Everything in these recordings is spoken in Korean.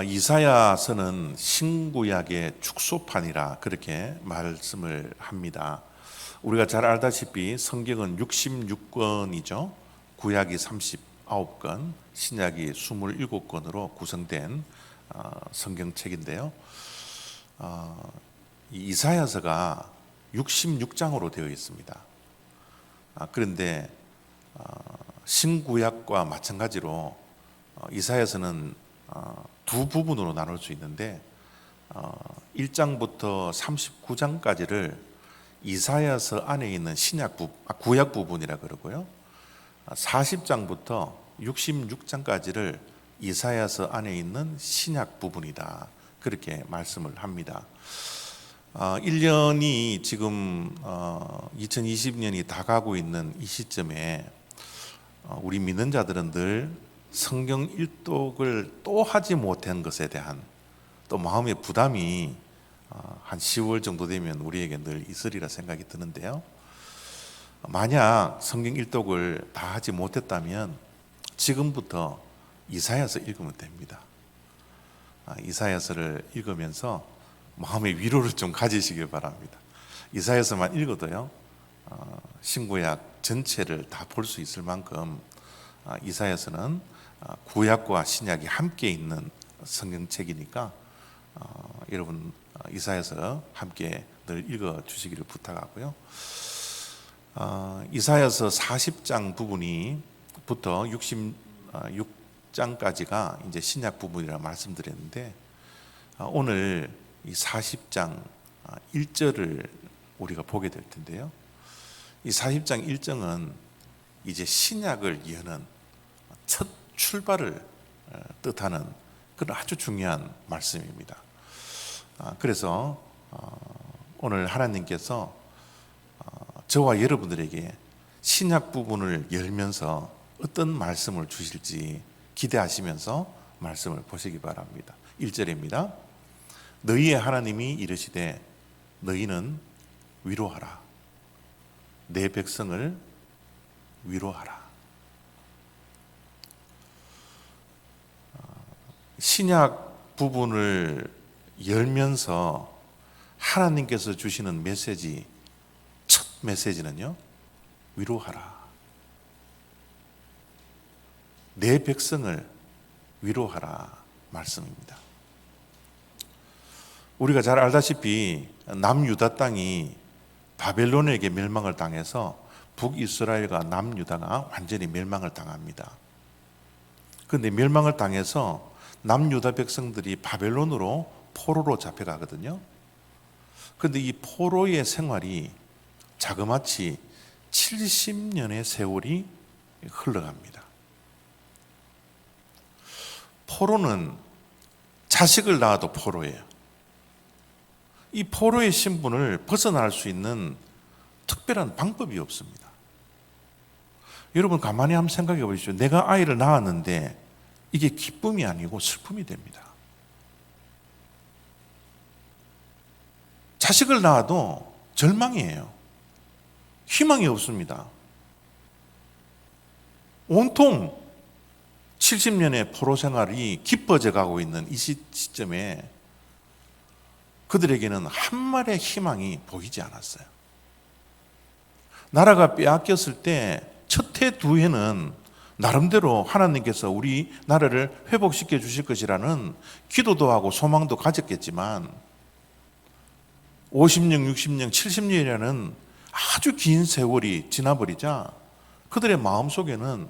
이사야서는 신구약의 축소판이라 그렇게 말씀을 합니다. 우리가 잘 알다시피 성경은 66권이죠. 구약이 39권, 신약이 27권으로 구성된 성경책인데요. 이 이사야서가 66장으로 되어 있습니다. 그런데 신구약과 마찬가지로 이사야서는 두 부분으로 나눌 수 있는데 1장부터 39장까지를 이사야서 안에 있는 구약 부분이라 그러고요. 40장부터 66장까지를 이사야서 안에 있는 신약 부분이다. 그렇게 말씀을 합니다. 1년이 지금 2020년이 다 가고 있는 이 시점에 우리 믿는 자들은 늘 성경 일독을 또 하지 못한 것에 대한 또 마음의 부담이 한 10월 정도 되면 우리에게 늘 있으리라 생각이 드는데요. 만약 성경 일독을 다 하지 못했다면 지금부터 이사야서 읽으면 됩니다. 이사야서를 읽으면서 마음의 위로를 좀 가지시길 바랍니다. 이사야서만 읽어도요, 신구약 전체를 다 볼 수 있을 만큼 이사야서는 구약과 신약이 함께 있는 성경책이니까 여러분 이사야서 함께 늘 읽어 주시기를 부탁하고요. 이사야서 40장 부분부터 66장까지가 이제 신약 부분이라 말씀드렸는데 오늘 이 40장 1절을 우리가 보게 될 텐데요. 이 40장 1절은 이제 신약을 여는 첫 출발을 뜻하는 그런 아주 중요한 말씀입니다. 그래서 오늘 하나님께서 저와 여러분들에게 신약 부분을 열면서 어떤 말씀을 주실지 기대하시면서 말씀을 보시기 바랍니다. 1절입니다. 너희의 하나님이 이르시되 너희는 위로하라. 내 백성을 위로하라. 신약 부분을 열면서 하나님께서 주시는 메시지, 첫 메시지는요, 위로하라. 내 백성을 위로하라 말씀입니다. 우리가 잘 알다시피 남유다 땅이 바벨론에게 멸망을 당해서 북이스라엘과 남유다가 완전히 멸망을 당합니다. 그런데 멸망을 당해서 남유다 백성들이 바벨론으로 포로로 잡혀가거든요. 그런데 이 포로의 생활이 자그마치 70년의 세월이 흘러갑니다. 포로는 자식을 낳아도 포로예요. 이 포로의 신분을 벗어날 수 있는 특별한 방법이 없습니다. 여러분 가만히 한번 생각해 보십시오. 내가 아이를 낳았는데 이게 기쁨이 아니고 슬픔이 됩니다. 자식을 낳아도 절망이에요. 희망이 없습니다. 온통 70년의 포로 생활이 깊어져 가고 있는 이 시점에 그들에게는 한 말의 희망이 보이지 않았어요. 나라가 빼앗겼을 때 첫 해, 두 해는 나름대로 하나님께서 우리 나라를 회복시켜 주실 것이라는 기도도 하고 소망도 가졌겠지만 50년, 60년, 70년이라는 아주 긴 세월이 지나버리자 그들의 마음속에는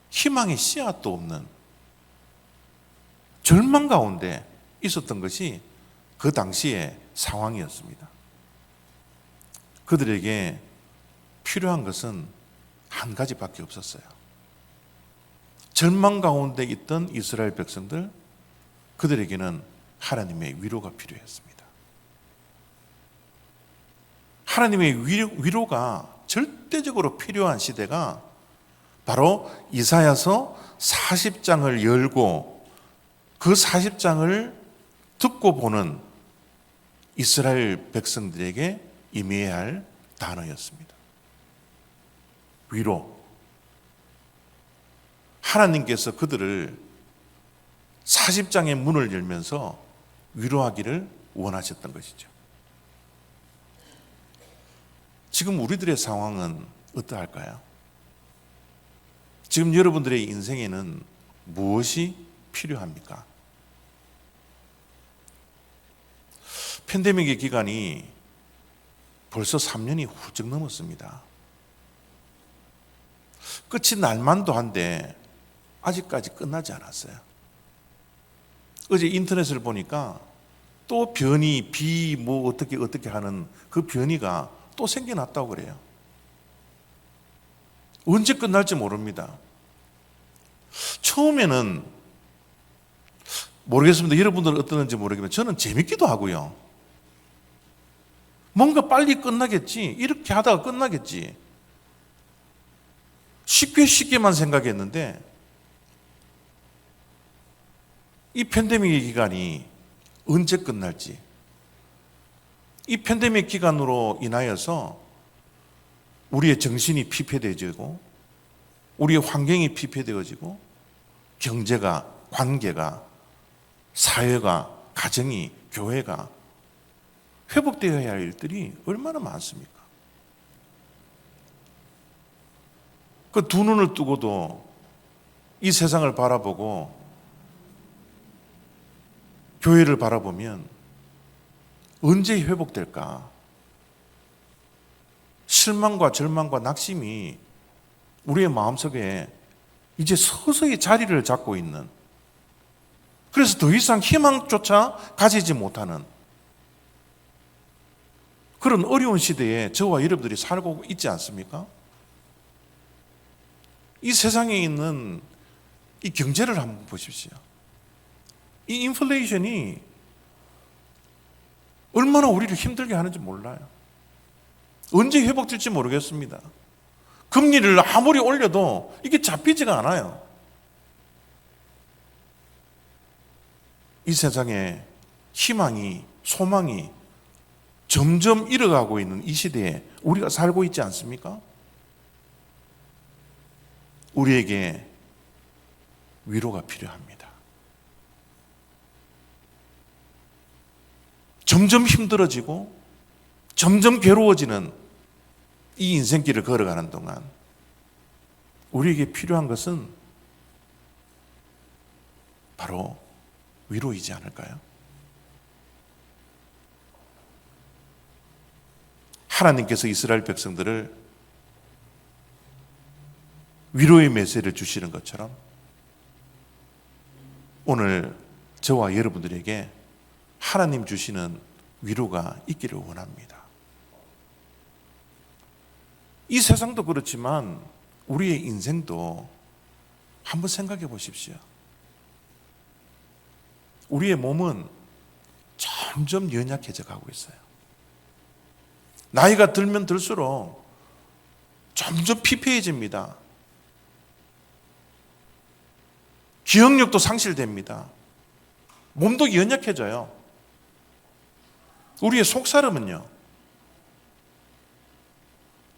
희망의 씨앗도 없는 절망 가운데 있었던 것이 그 당시의 상황이었습니다. 그들에게 필요한 것은 한 가지밖에 없었어요. 절망 가운데 있던 이스라엘 백성들, 그들에게는 하나님의 위로가 필요했습니다. 하나님의 위로가 절대적으로 필요한 시대가 바로 이사야서 40장을 열고 그 40장을 듣고 보는 이스라엘 백성들에게 임해야 할 단어였습니다. 위로. 하나님께서 그들을 40장의 문을 열면서 위로하기를 원하셨던 것이죠. 지금 우리들의 상황은 어떠할까요? 지금 여러분들의 인생에는 무엇이 필요합니까? 팬데믹의 기간이 벌써 3년이 훌쩍 넘었습니다. 끝이 날만도 한데 아직까지 끝나지 않았어요. 어제 인터넷을 보니까 또 변이, 뭐 어떻게 하는 그 변이가 또 생겨났다고 그래요. 언제 끝날지 모릅니다. 처음에는 모르겠습니다. 여러분들은 어떠는지 모르겠지만 저는 재밌기도 하고요. 뭔가 빨리 끝나겠지. 이렇게 하다가 끝나겠지. 쉽게만 생각했는데 이 팬데믹의 기간이 언제 끝날지, 이 팬데믹 기간으로 인하여서 우리의 정신이 피폐되어지고 우리의 환경이 피폐되어지고 경제가, 관계가, 사회가, 가정이, 교회가 회복되어야 할 일들이 얼마나 많습니까? 그 두 눈을 뜨고도 이 세상을 바라보고 교회를 바라보면 언제 회복될까? 실망과 절망과 낙심이 우리의 마음속에 이제 서서히 자리를 잡고 있는, 그래서 더 이상 희망조차 가지지 못하는 그런 어려운 시대에 저와 여러분들이 살고 있지 않습니까? 이 세상에 있는 이 경제를 한번 보십시오. 이 인플레이션이 얼마나 우리를 힘들게 하는지 몰라요. 언제 회복될지 모르겠습니다. 금리를 아무리 올려도 이게 잡히지가 않아요. 이 세상에 희망이, 소망이 점점 잃어가고 있는 이 시대에 우리가 살고 있지 않습니까? 우리에게 위로가 필요합니다. 점점 힘들어지고 점점 괴로워지는 이 인생길을 걸어가는 동안 우리에게 필요한 것은 바로 위로이지 않을까요? 하나님께서 이스라엘 백성들을 위로의 메시지를 주시는 것처럼 오늘 저와 여러분들에게 하나님 주시는 위로가 있기를 원합니다. 이 세상도 그렇지만 우리의 인생도 한번 생각해 보십시오. 우리의 몸은 점점 연약해져 가고 있어요. 나이가 들면 들수록 점점 피폐해집니다. 기억력도 상실됩니다. 몸도 연약해져요. 우리의 속사람은요,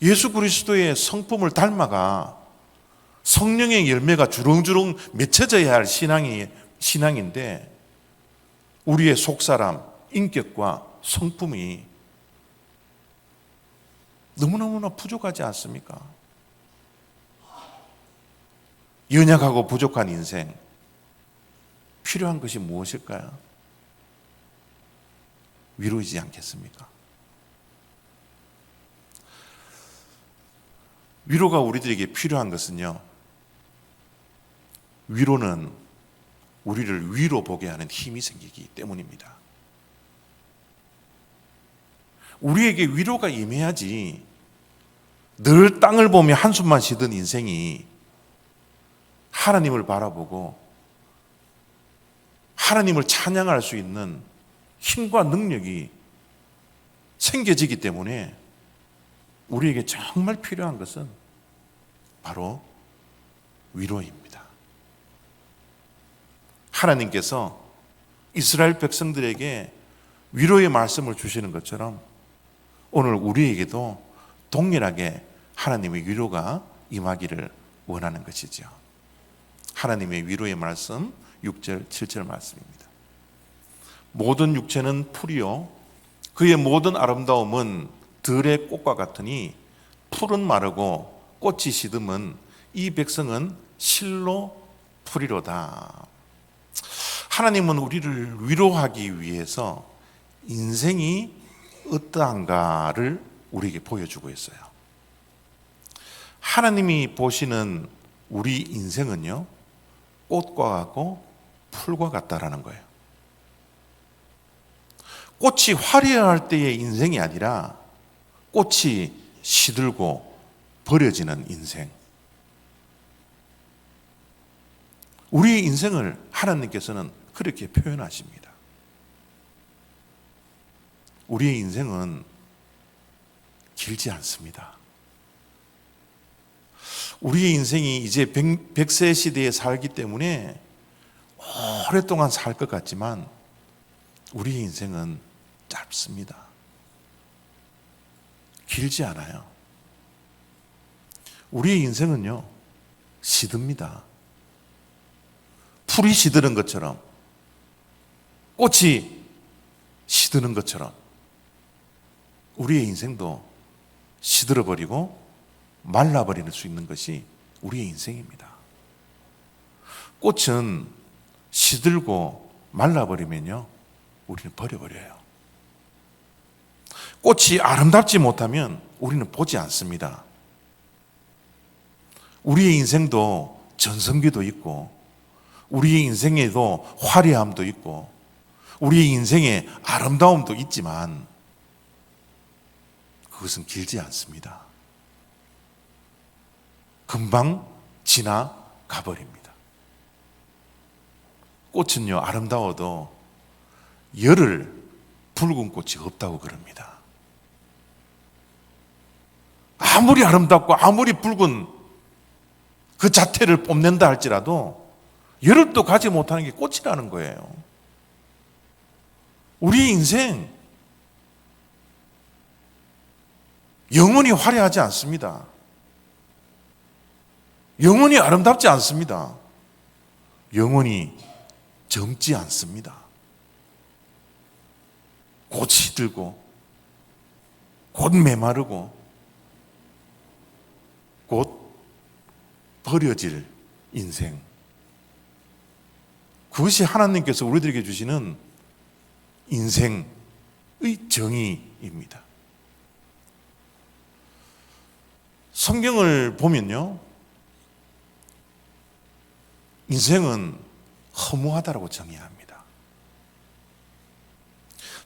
예수 그리스도의 성품을 닮아가 성령의 열매가 주렁주렁 맺혀져야 할 신앙인데 우리의 속사람, 인격과 성품이 너무너무나 부족하지 않습니까? 연약하고 부족한 인생, 필요한 것이 무엇일까요? 위로이지 않겠습니까? 위로가 우리들에게 필요한 것은요, 위로는 우리를 위로 보게 하는 힘이 생기기 때문입니다. 우리에게 위로가 임해야지 늘 땅을 보며 한숨만 쉬던 인생이 하나님을 바라보고 하나님을 찬양할 수 있는 힘과 능력이 생겨지기 때문에 우리에게 정말 필요한 것은 바로 위로입니다. 하나님께서 이스라엘 백성들에게 위로의 말씀을 주시는 것처럼 오늘 우리에게도 동일하게 하나님의 위로가 임하기를 원하는 것이죠. 하나님의 위로의 말씀 6절, 7절 말씀입니다. 모든 육체는 풀이요 그의 모든 아름다움은 들의 꽃과 같으니 풀은 마르고 꽃이 시듬은 이 백성은 실로 풀이로다. 하나님은 우리를 위로하기 위해서 인생이 어떠한가를 우리에게 보여주고 있어요. 하나님이 보시는 우리 인생은요, 꽃과 같고 풀과 같다라는 거예요. 꽃이 화려할 때의 인생이 아니라 꽃이 시들고 버려지는 인생. 우리의 인생을 하나님께서는 그렇게 표현하십니다. 우리의 인생은 길지 않습니다. 우리의 인생이 이제 100세 시대에 살기 때문에 오랫동안 살 것 같지만 우리의 인생은 짧습니다. 길지 않아요. 우리의 인생은요, 시듭니다. 풀이 시드는 것처럼, 꽃이 시드는 것처럼 우리의 인생도 시들어버리고 말라버릴 수 있는 것이 우리의 인생입니다. 꽃은 시들고 말라버리면요, 우리는 버려버려요. 꽃이 아름답지 못하면 우리는 보지 않습니다. 우리의 인생도 전성기도 있고 우리의 인생에도 화려함도 있고 우리의 인생에 아름다움도 있지만 그것은 길지 않습니다. 금방 지나가 버립니다. 꽃은요, 아름다워도 열흘 붉은 꽃이 없다고 그럽니다. 아무리 아름답고 아무리 붉은 그 자태를 뽐낸다 할지라도 열흘도 가지 못하는 게 꽃이라는 거예요. 우리 인생 영원히 화려하지 않습니다. 영원히 아름답지 않습니다. 영원히 젊지 않습니다. 곧 시들고 곧 메마르고 곧 버려질 인생. 그것이 하나님께서 우리들에게 주시는 인생의 정의입니다. 성경을 보면요, 인생은 허무하다라고 정의합니다.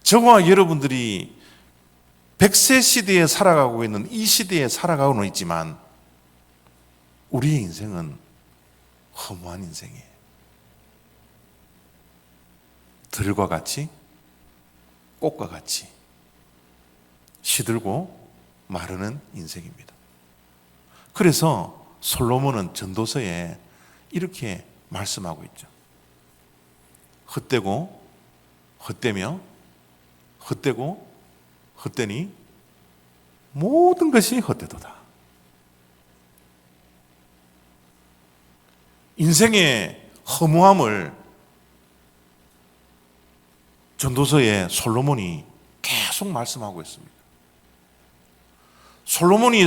저와 여러분들이 100세 시대에 살아가고 있는 이 시대에 살아가고는 있지만 우리의 인생은 허무한 인생이에요. 들과 같이 꽃과 같이 시들고 마르는 인생입니다. 그래서 솔로몬은 전도서에 이렇게 말씀하고 있죠. 헛되고 헛되며 헛되고 헛되니 모든 것이 헛되도다. 인생의 허무함을 전도서에 솔로몬이 계속 말씀하고 있습니다. 솔로몬이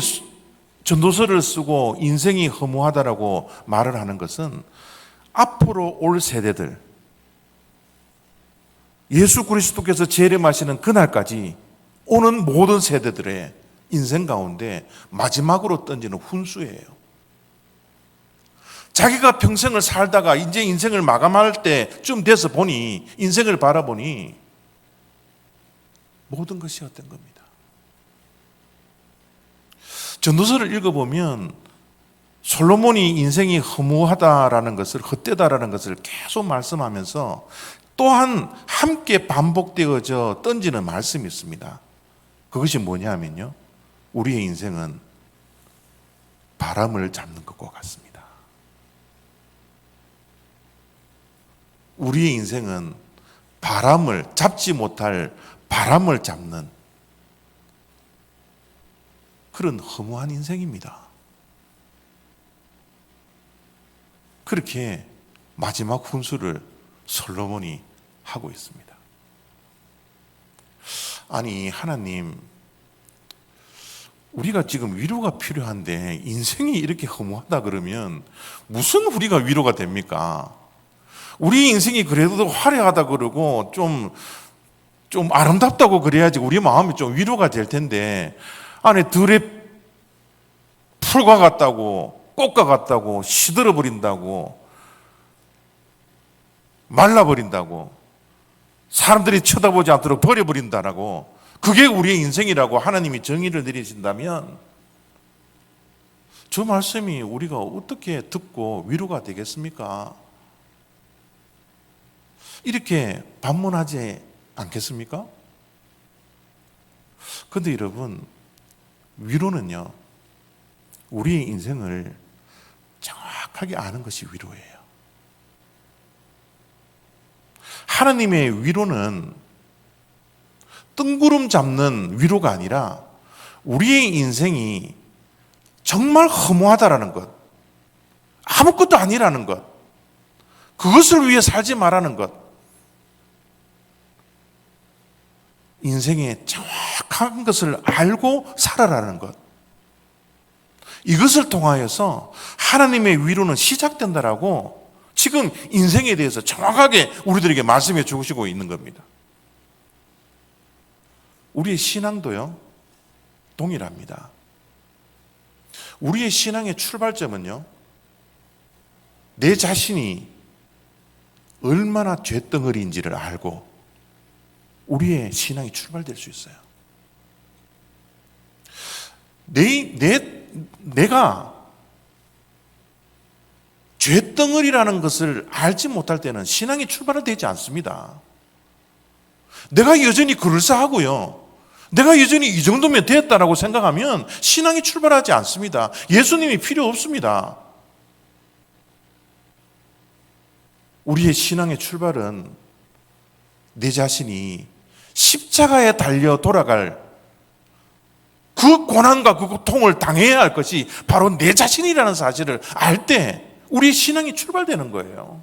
전도서를 쓰고 인생이 허무하다라고 말을 하는 것은 앞으로 올 세대들, 예수 그리스도께서 재림하시는 그날까지 오는 모든 세대들의 인생 가운데 마지막으로 던지는 훈수예요. 자기가 평생을 살다가 이제 인생을 마감할 때쯤 돼서 보니, 인생을 바라보니 모든 것이 헛된 겁니다. 전도서를 읽어보면 솔로몬이 인생이 허무하다라는 것을, 헛되다라는 것을 계속 말씀하면서 또한 함께 반복되어져 던지는 말씀이 있습니다. 그것이 뭐냐면요, 우리의 인생은 바람을 잡는 것과 같습니다. 우리의 인생은 바람을 잡지 못할 바람을 잡는 그런 허무한 인생입니다. 그렇게 마지막 훈수를 솔로몬이 하고 있습니다. 아니 하나님, 우리가 지금 위로가 필요한데 인생이 이렇게 허무하다 그러면 무슨 우리가 위로가 됩니까? 우리 인생이 그래도 화려하다 그러고 좀 아름답다고 그래야지 우리 마음이 좀 위로가 될 텐데, 안에 들에 풀과 같다고, 꽃과 같다고, 시들어 버린다고, 말라버린다고, 사람들이 쳐다보지 않도록 버려버린다라고, 그게 우리의 인생이라고 하나님이 정의를 내리신다면 저 말씀이 우리가 어떻게 듣고 위로가 되겠습니까? 이렇게 반문하지 않겠습니까? 그런데 여러분, 위로는요, 우리의 인생을 정확하게 아는 것이 위로예요. 하나님의 위로는 뜬구름 잡는 위로가 아니라 우리의 인생이 정말 허무하다라는 것, 아무것도 아니라는 것, 그것을 위해 살지 말라는 것, 인생의 정확한 것을 알고 살아라는 것, 이것을 통하여서 하나님의 위로는 시작된다라고 지금 인생에 대해서 정확하게 우리들에게 말씀해 주시고 있는 겁니다. 우리의 신앙도요, 동일합니다. 우리의 신앙의 출발점은요, 내 자신이 얼마나 쇳덩어리인지를 알고 우리의 신앙이 출발될 수 있어요. 내가 쇳덩어리라는 것을 알지 못할 때는 신앙이 출발은 되지 않습니다. 내가 여전히 그럴싸하고요, 내가 여전히 이 정도면 됐다라고 생각하면 신앙이 출발하지 않습니다. 예수님이 필요 없습니다. 우리의 신앙의 출발은 내 자신이 십자가에 달려 돌아갈 그 고난과 그 고통을 당해야 할 것이 바로 내 자신이라는 사실을 알 때 우리의 신앙이 출발되는 거예요.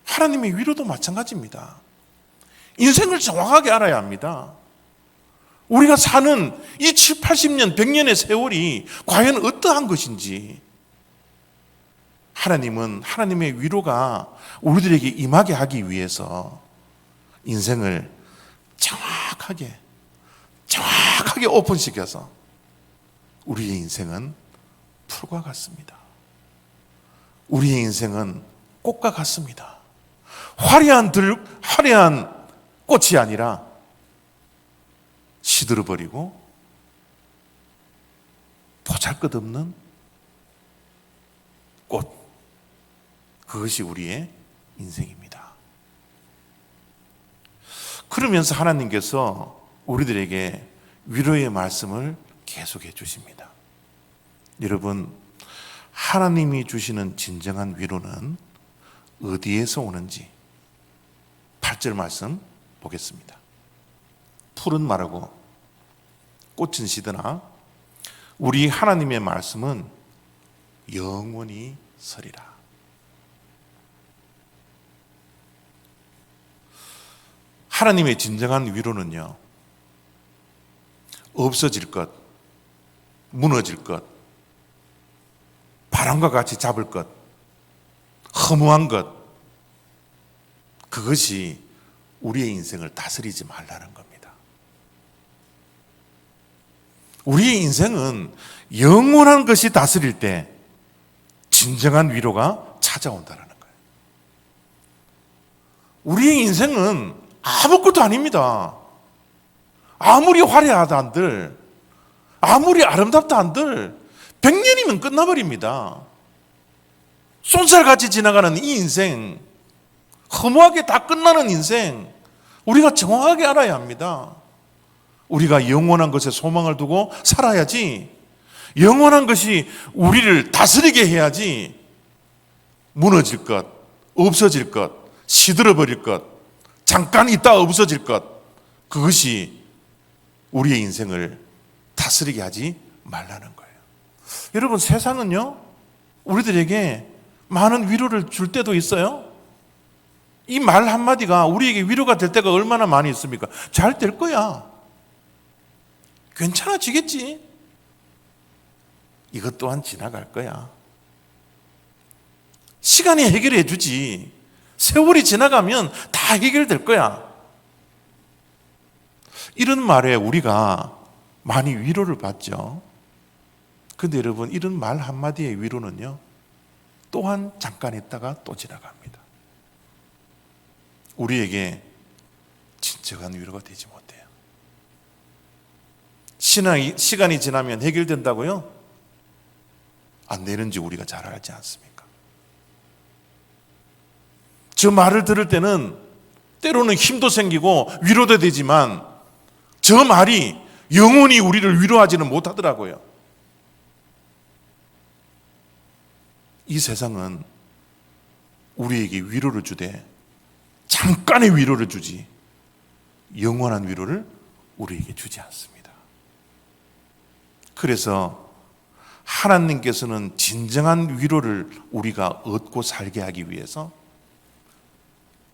하나님의 위로도 마찬가지입니다. 인생을 정확하게 알아야 합니다. 우리가 사는 이 7, 80년, 100년의 세월이 과연 어떠한 것인지, 하나님은 하나님의 위로가 우리들에게 임하게 하기 위해서 인생을 정확하게 오픈시켜서 우리의 인생은 풀과 같습니다. 우리의 인생은 꽃과 같습니다. 화려한 꽃이 아니라 시들어버리고 보잘것없는 꽃, 그것이 우리의 인생입니다. 그러면서 하나님께서 우리들에게 위로의 말씀을 계속해 주십니다. 여러분, 하나님이 주시는 진정한 위로는 어디에서 오는지 8절 말씀 보겠습니다. 풀은 마르고 꽃은 시드나 우리 하나님의 말씀은 영원히 서리라. 하나님의 진정한 위로는요, 없어질 것, 무너질 것, 바람과 같이 잡을 것, 허무한 것, 그것이 우리의 인생을 다스리지 말라는 겁니다. 우리의 인생은 영원한 것이 다스릴 때 진정한 위로가 찾아온다는 거예요. 우리의 인생은 아무것도 아닙니다. 아무리 화려하다 한들, 아무리 아름답다 한들 100년이면 끝나버립니다. 쏜살같이 지나가는 이 인생, 허무하게 다 끝나는 인생, 우리가 정확하게 알아야 합니다. 우리가 영원한 것에 소망을 두고 살아야지, 영원한 것이 우리를 다스리게 해야지, 무너질 것, 없어질 것, 시들어버릴 것, 잠깐 있다 없어질 것, 그것이 우리의 인생을 다스리게 하지 말라는 거예요. 여러분, 세상은요, 우리들에게 많은 위로를 줄 때도 있어요. 이 말 한마디가 우리에게 위로가 될 때가 얼마나 많이 있습니까? 잘 될 거야. 괜찮아지겠지. 이것 또한 지나갈 거야. 시간이 해결해 주지. 세월이 지나가면 다 해결될 거야. 이런 말에 우리가 많이 위로를 받죠. 근데 여러분, 이런 말 한마디의 위로는요, 또한 잠깐 있다가 또 지나갑니다. 우리에게 진정한 위로가 되지 못해요. 시간이 지나면 해결된다고요? 안 되는지 우리가 잘 알지 않습니까? 저 말을 들을 때는 때로는 힘도 생기고 위로도 되지만 저 말이 영원히 우리를 위로하지는 못하더라고요. 이 세상은 우리에게 위로를 주되 잠깐의 위로를 주지 영원한 위로를 우리에게 주지 않습니다. 그래서 하나님께서는 진정한 위로를 우리가 얻고 살게 하기 위해서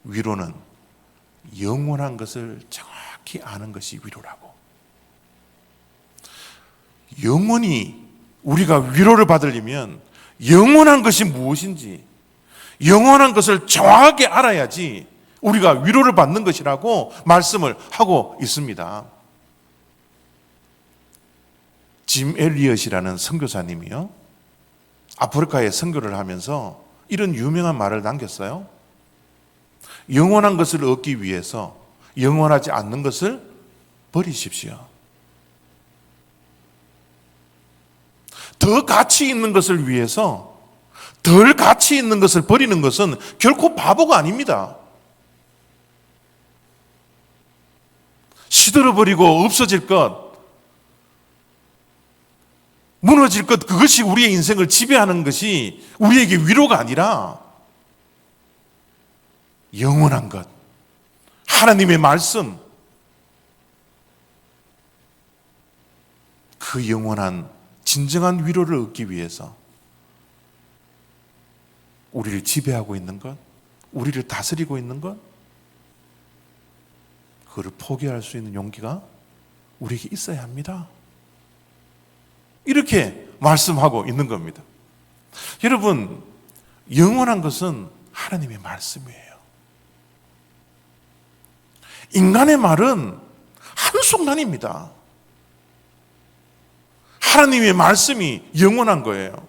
위로는 영원한 것을 정확히 아는 것이 위로라고, 영원히 우리가 위로를 받으려면 영원한 것이 무엇인지, 영원한 것을 정확하게 알아야지 우리가 위로를 받는 것이라고 말씀을 하고 있습니다. 짐 엘리엇이라는 선교사님이요, 아프리카에 선교를 하면서 이런 유명한 말을 남겼어요. 영원한 것을 얻기 위해서 영원하지 않는 것을 버리십시오. 더 가치 있는 것을 위해서 덜 가치 있는 것을 버리는 것은 결코 바보가 아닙니다. 시들어버리고 없어질 것, 무너질 것, 그것이 우리의 인생을 지배하는 것이 우리에게 위로가 아니라 영원한 것, 하나님의 말씀, 그 영원한 진정한 위로를 얻기 위해서 우리를 지배하고 있는 것, 우리를 다스리고 있는 것, 그거를 포기할 수 있는 용기가 우리에게 있어야 합니다. 이렇게 말씀하고 있는 겁니다. 여러분, 영원한 것은 하나님의 말씀이에요. 인간의 말은 한순간입니다. 하나님의 말씀이 영원한 거예요.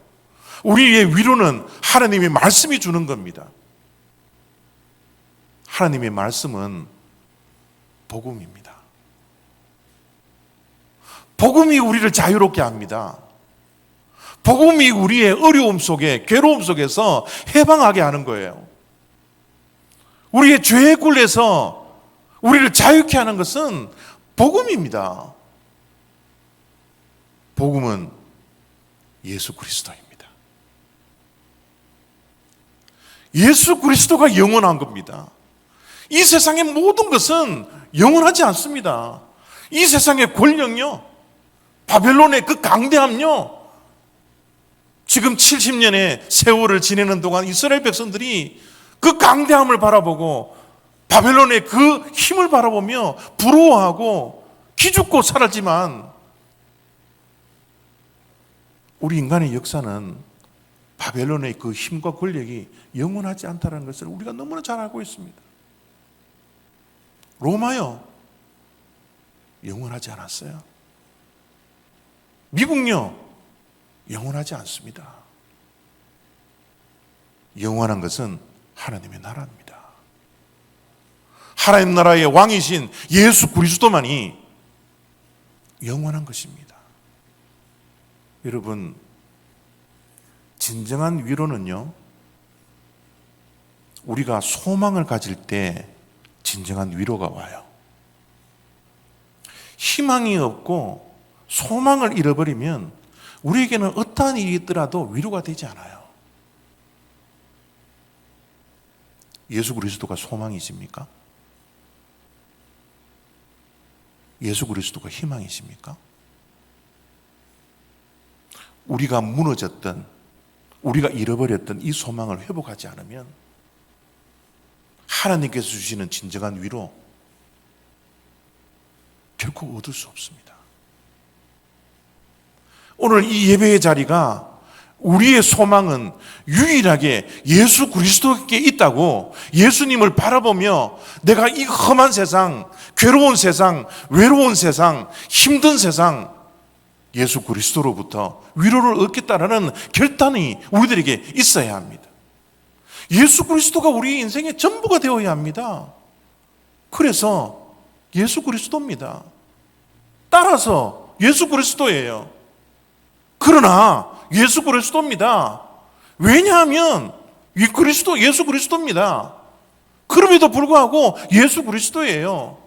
우리의 위로는 하나님의 말씀이 주는 겁니다. 하나님의 말씀은 복음입니다. 복음이 우리를 자유롭게 합니다. 복음이 우리의 어려움 속에, 괴로움 속에서 해방하게 하는 거예요. 우리의 죄의 굴에서 우리를 자유케 하는 것은 복음입니다. 복음은 예수 그리스도입니다. 예수 그리스도가 영원한 겁니다. 이 세상의 모든 것은 영원하지 않습니다. 이 세상의 권력요, 바벨론의 그 강대함요, 지금 70년의 세월을 지내는 동안 이스라엘 백성들이 그 강대함을 바라보고 바벨론의 그 힘을 바라보며 부러워하고 기죽고 살았지만, 우리 인간의 역사는 바벨론의 그 힘과 권력이 영원하지 않다는 것을 우리가 너무나 잘 알고 있습니다. 로마요, 영원하지 않았어요. 미국요, 영원하지 않습니다. 영원한 것은 하나님의 나라입니다. 하나님 나라의 왕이신 예수 그리스도만이 영원한 것입니다. 여러분, 진정한 위로는요, 우리가 소망을 가질 때 진정한 위로가 와요. 희망이 없고 소망을 잃어버리면 우리에게는 어떠한 일이 있더라도 위로가 되지 않아요. 예수 그리스도가 소망이십니까? 예수 그리스도가 희망이십니까? 우리가 무너졌던, 우리가 잃어버렸던 이 소망을 회복하지 않으면 하나님께서 주시는 진정한 위로 결코 얻을 수 없습니다. 오늘 이 예배의 자리가 우리의 소망은 유일하게 예수 그리스도께 있다고 예수님을 바라보며 내가 이 험한 세상, 괴로운 세상, 외로운 세상, 힘든 세상 예수 그리스도로부터 위로를 얻겠다라는 결단이 우리들에게 있어야 합니다. 예수 그리스도가 우리 인생의 전부가 되어야 합니다. 그래서 예수 그리스도입니다. 따라서 예수 그리스도예요. 그러나 예수 그리스도입니다. 왜냐하면 예수 그리스도입니다. 그럼에도 불구하고 예수 그리스도예요.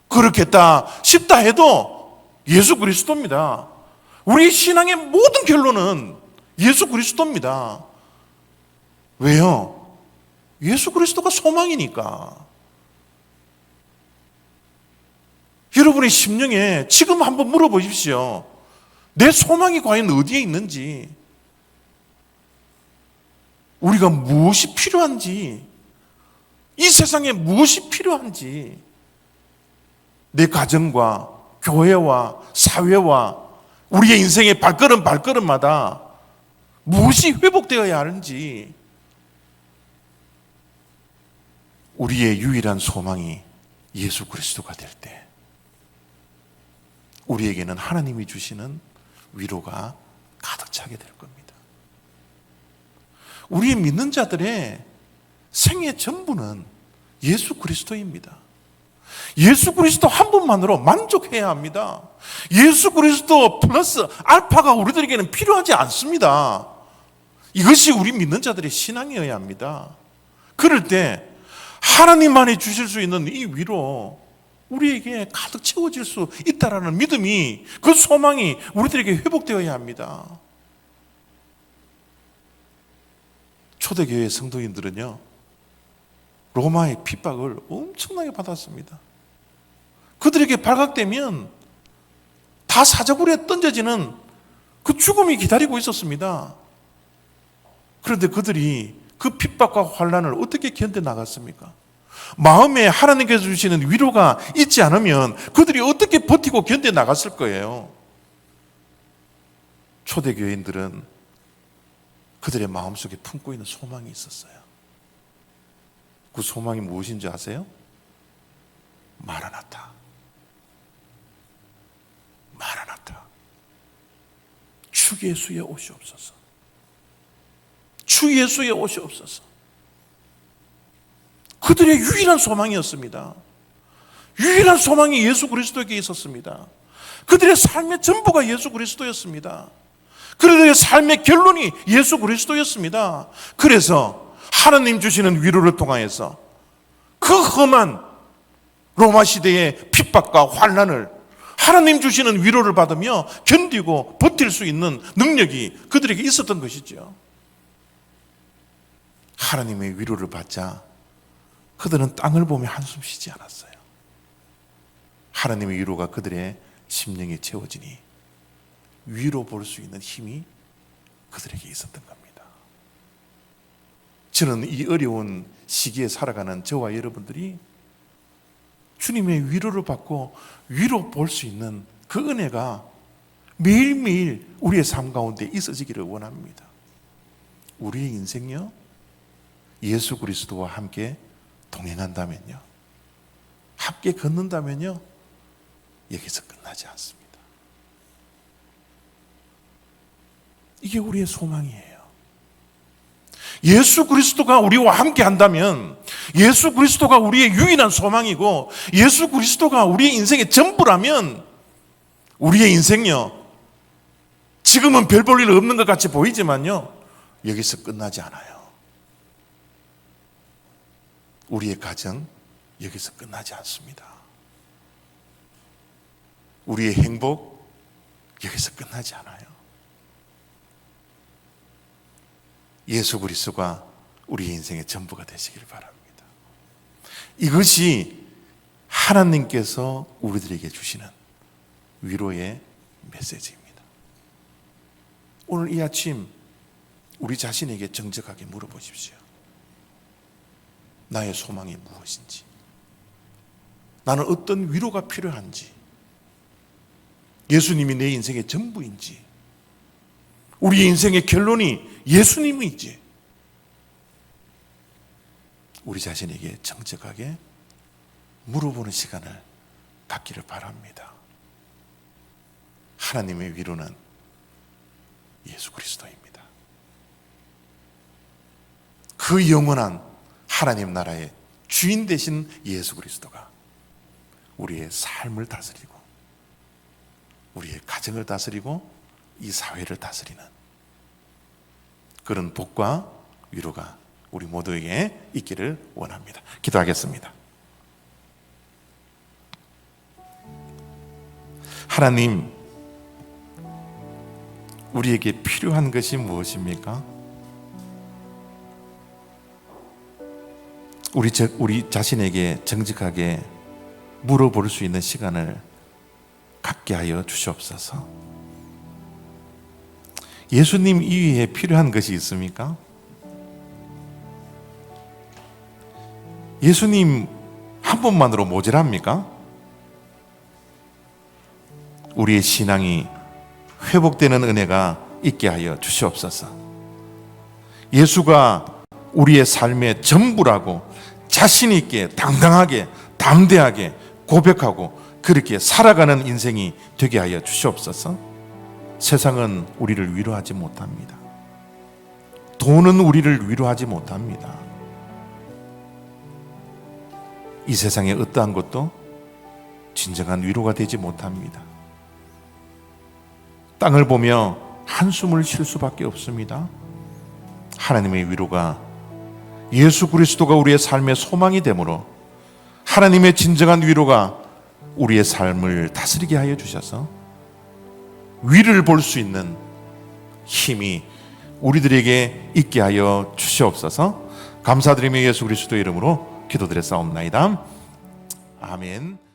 그렇겠다 싶다 해도 예수 그리스도입니다. 우리 신앙의 모든 결론은 예수 그리스도입니다. 왜요? 예수 그리스도가 소망이니까. 여러분의 심령에 지금 한번 물어보십시오. 내 소망이 과연 어디에 있는지, 우리가 무엇이 필요한지, 이 세상에 무엇이 필요한지, 내 가정과 교회와 사회와 우리의 인생의 발걸음마다 무엇이 회복되어야 하는지, 우리의 유일한 소망이 예수 그리스도가 될 때 우리에게는 하나님이 주시는 위로가 가득 차게 될 겁니다. 우리 믿는 자들의 생애 전부는 예수 그리스도입니다. 예수 그리스도 한 분만으로 만족해야 합니다. 예수 그리스도 플러스 알파가 우리들에게는 필요하지 않습니다. 이것이 우리 믿는 자들의 신앙이어야 합니다. 그럴 때 하나님만이 주실 수 있는 이 위로 우리에게 가득 채워질 수 있다라는 믿음이, 그 소망이 우리들에게 회복되어야 합니다. 초대교회 성도인들은요, 로마의 핍박을 엄청나게 받았습니다. 그들에게 발각되면 다 사자굴에 던져지는 그 죽음이 기다리고 있었습니다. 그런데 그들이 그 핍박과 환난을 어떻게 견뎌나갔습니까? 마음에 하나님께서 주시는 위로가 있지 않으면 그들이 어떻게 버티고 견뎌나갔을 거예요. 초대교인들은 그들의 마음속에 품고 있는 소망이 있었어요. 그 소망이 무엇인지 아세요? 마라나타. 마라나타. 주 예수의 오시옵소서. 주 예수의 오시옵소서. 그들의 유일한 소망이었습니다. 유일한 소망이 예수 그리스도에게 있었습니다. 그들의 삶의 전부가 예수 그리스도였습니다. 그들의 삶의 결론이 예수 그리스도였습니다. 그래서 하나님 주시는 위로를 통하여서 그 험한 로마 시대의 핍박과 환난을 하나님 주시는 위로를 받으며 견디고 버틸 수 있는 능력이 그들에게 있었던 것이죠. 하나님의 위로를 받자 그들은 땅을 보며 한숨 쉬지 않았어요. 하나님의 위로가 그들의 심령에 채워지니 위로 볼 수 있는 힘이 그들에게 있었던 겁니다. 저는 이 어려운 시기에 살아가는 저와 여러분들이 주님의 위로를 받고 위로 볼 수 있는 그 은혜가 매일매일 우리의 삶 가운데 있어지기를 원합니다. 우리의 인생요, 예수 그리스도와 함께 동행한다면요, 함께 걷는다면요, 여기서 끝나지 않습니다. 이게 우리의 소망이에요. 예수 그리스도가 우리와 함께 한다면, 예수 그리스도가 우리의 유일한 소망이고 예수 그리스도가 우리의 인생의 전부라면, 우리의 인생요, 지금은 별 볼 일 없는 것 같이 보이지만요, 여기서 끝나지 않아요. 우리의 가정 여기서 끝나지 않습니다. 우리의 행복 여기서 끝나지 않아요. 예수 그리스도가 우리의 인생의 전부가 되시길 바랍니다. 이것이 하나님께서 우리들에게 주시는 위로의 메시지입니다. 오늘 이 아침 우리 자신에게 정직하게 물어보십시오. 나의 소망이 무엇인지, 나는 어떤 위로가 필요한지, 예수님이 내 인생의 전부인지, 우리의 인생의 결론이 예수님이지, 우리 자신에게 정직하게 물어보는 시간을 갖기를 바랍니다. 하나님의 위로는 예수 그리스도입니다. 그 영원한 하나님 나라의 주인 되신 예수 그리스도가 우리의 삶을 다스리고 우리의 가정을 다스리고 이 사회를 다스리는 그런 복과 위로가 우리 모두에게 있기를 원합니다. 기도하겠습니다. 하나님, 우리에게 필요한 것이 무엇입니까? 우리 자신에게 정직하게 물어볼 수 있는 시간을 갖게 하여 주시옵소서. 예수님 이외에 필요한 것이 있습니까? 예수님 한 분만으로 모자랍니까? 우리의 신앙이 회복되는 은혜가 있게 하여 주시옵소서. 예수가 우리의 삶의 전부라고 자신 있게 당당하게 담대하게 고백하고 그렇게 살아가는 인생이 되게 하여 주시옵소서. 세상은 우리를 위로하지 못합니다. 돈은 우리를 위로하지 못합니다. 이 세상에 어떠한 것도 진정한 위로가 되지 못합니다. 땅을 보며 한숨을 쉴 수밖에 없습니다. 하나님의 위로가 예수 그리스도가 우리의 삶의 소망이 되므로 하나님의 진정한 위로가 우리의 삶을 다스리게 하여 주셔서 위를 볼 수 있는 힘이 우리들에게 있게 하여 주시옵소서. 감사드리며 예수 그리스도의 이름으로 기도드렸사옵나이다. 아멘.